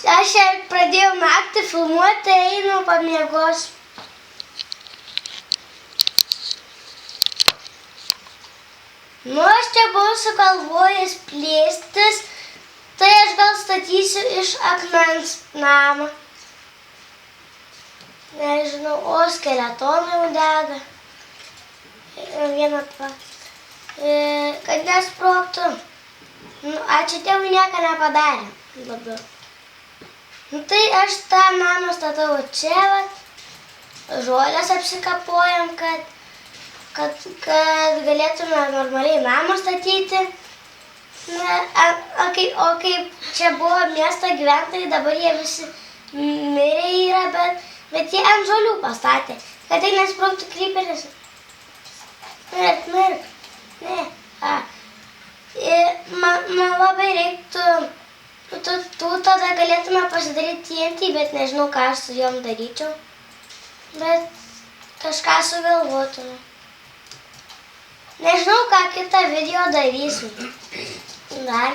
Aš pradėjau naktį filmuoti, einu pamiegos. Nu, aš čia buvau sugalvojęs plėstis, tai aš gal statysiu iš akmens namą. Nežinau, o skeletonai jau dega. Vieną pat. Kad nesprogtų. Nu, ačiū Dievui nieko nepadarė. Labiau. Nu, tai aš tą namą statau čia, žolės apsikapojam, kad galėtume normaliai namą statyti. Na, o kaip čia buvo miesto gyventojai, dabar jie visi mirę yra, bet jie ant žolių pastatė, kad tai nesprogtų kryperis. Mirk. Ne. Man labai reiktų, tu tada galėtume pasidaryti TNT, bet nežinau, ką aš su jom daryčiau. Bet kažką sugalvotume. Nežinau, ką kitą video darysim. Dar.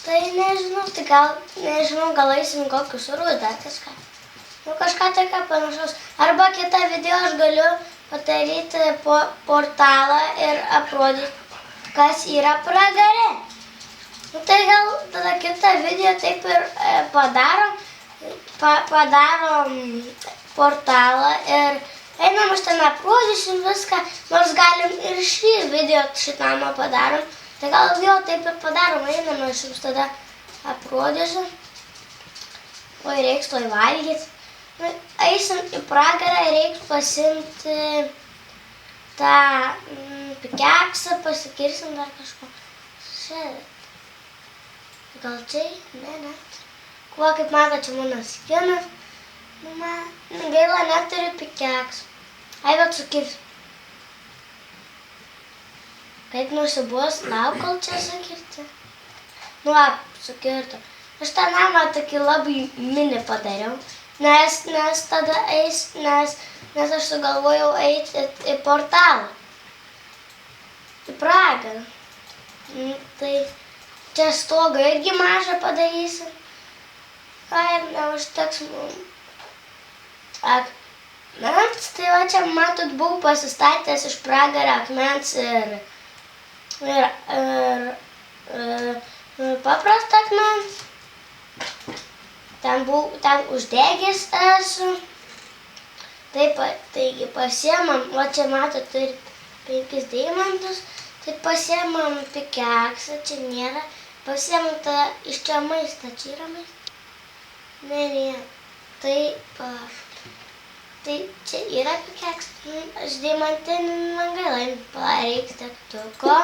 Tai nežinau, tai gal eisim kokius rūdus, dar kažką. Nu, kažką tokio panašaus. Arba kitą video aš galiu padaryti portalą ir aprodyti, kas yra pragare. Nu, tai gal tada kitą video taip ir padarom portalą ir einam aš ten aprodysim viską, nors galim ir šį video šitą padarom. Tai gal jo taip ir padarom, einam aš jums tada aprodysiu. Oi, reiks toj valgyti. Eisim į pragarą, reiks pasimti tą pikeksą, pasikirsim dar kažko. Šiandien. Gal čia? Ne. Kuo, kaip mato, čia mano skinas. Gaila, neturiu pikeksų. Ai, bet sukirsiu. Kaip nusibos, lauk, kol čia sukirti. Nu, sukirtu. Aš tą namą tokį labai mini padariau, nes tada nes aš sugalvojau eiti į portalą. Į pragarą. Tai čia stogą irgi mažą padarysim. Ai, neužteks mums. Akmens, tai va čia, matot, buvau pasistatęs iš pragarą akmens ir paprastą akmens. Ten uždegęs esu. Taigi pasiemam, va čia matot, turi 5 deimantus. Tai pasiemam pikeksą, čia nėra. Pasiemam tą iš čia maistą, čia yra maistą? Ne. Tai čia yra pikeksas. Aš deimantinį man gaila, reiks degtuko,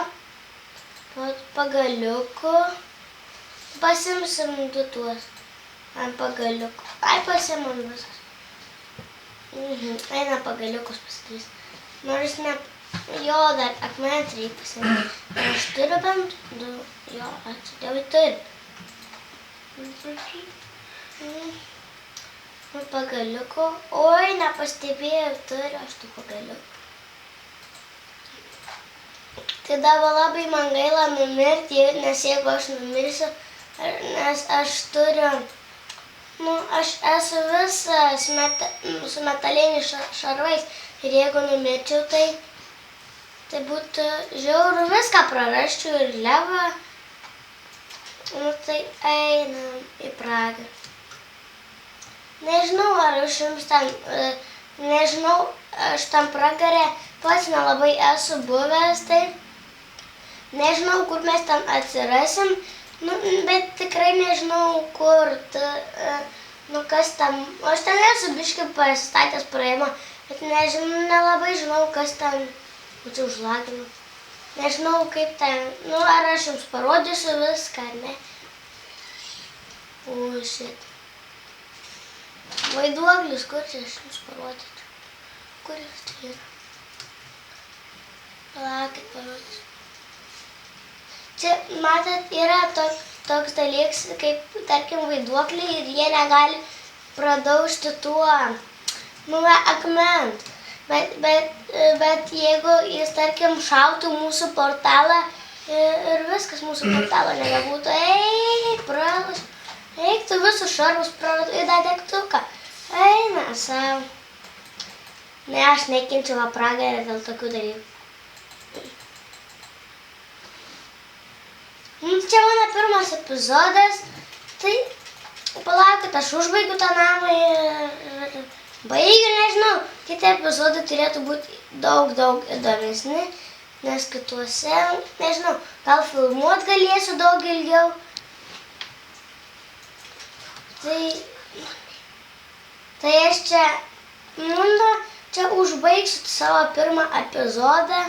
pagaliukų. Pasimsim du tuos ant pagaliukų. Ai, pasiemam viskas. Eina pagaliukus pasidarys. Nors ne, jo dar akmens reikia pasimti. Aš turiu bent du, jo, ačiū Dievui turiu. Pagaliukų. Oi, nepastebėjau, turiu aš tų pagaliukų. Tai dabar labai man gaila numirti, nes jeigu aš numirsiu, nes aš turiu, aš esu visas su metaliniais šarvais ir jeigu numirčiau, tai būtų žiauru, viską prarasčiau ir levą. Tai einam į pragarą. Nežinau, ar aš jums ten, aš tam pragarę pats nelabai esu buvęs, tai nežinau, kur mes ten atsirasim, bet tikrai nežinau, kur, kas tam, aš ten esu biškai pasistatęs praėjimą, bet nelabai žinau, kas ten, būčiau užlaginu. Nežinau, kaip ten, ar aš jums parodysiu viską, ar ne. O, šit. Vaiduoklis, kur čia aš jums parodyčiau? Kur jis čia yra? Palaukit, parodysiu. Čia, matot, yra toks dalykas, kaip, tarkim, vaiduokliai ir jie negali pradaužti tuo, akment. Bet jeigu jis, tarkim, šautų mūsų portalą ir viskas mūsų portalo nebebūtų, eik, pralaš, eik, tu visus šarvus praradu į tą degtuką. Eina savo. Ne, aš nekenčiu va pragarę dėl tokių dalykų. Čia mano pirmas epizodas. Tai palaukit, aš užbaigiu tą namą ir baigiu, nežinau. Kiti epizodai turėtų būti daug įdomesni, nes kituose, nežinau, gal filmuot galėsiu daug ilgiau. Tai aš čia užbaigsiu savo pirmą epizodą.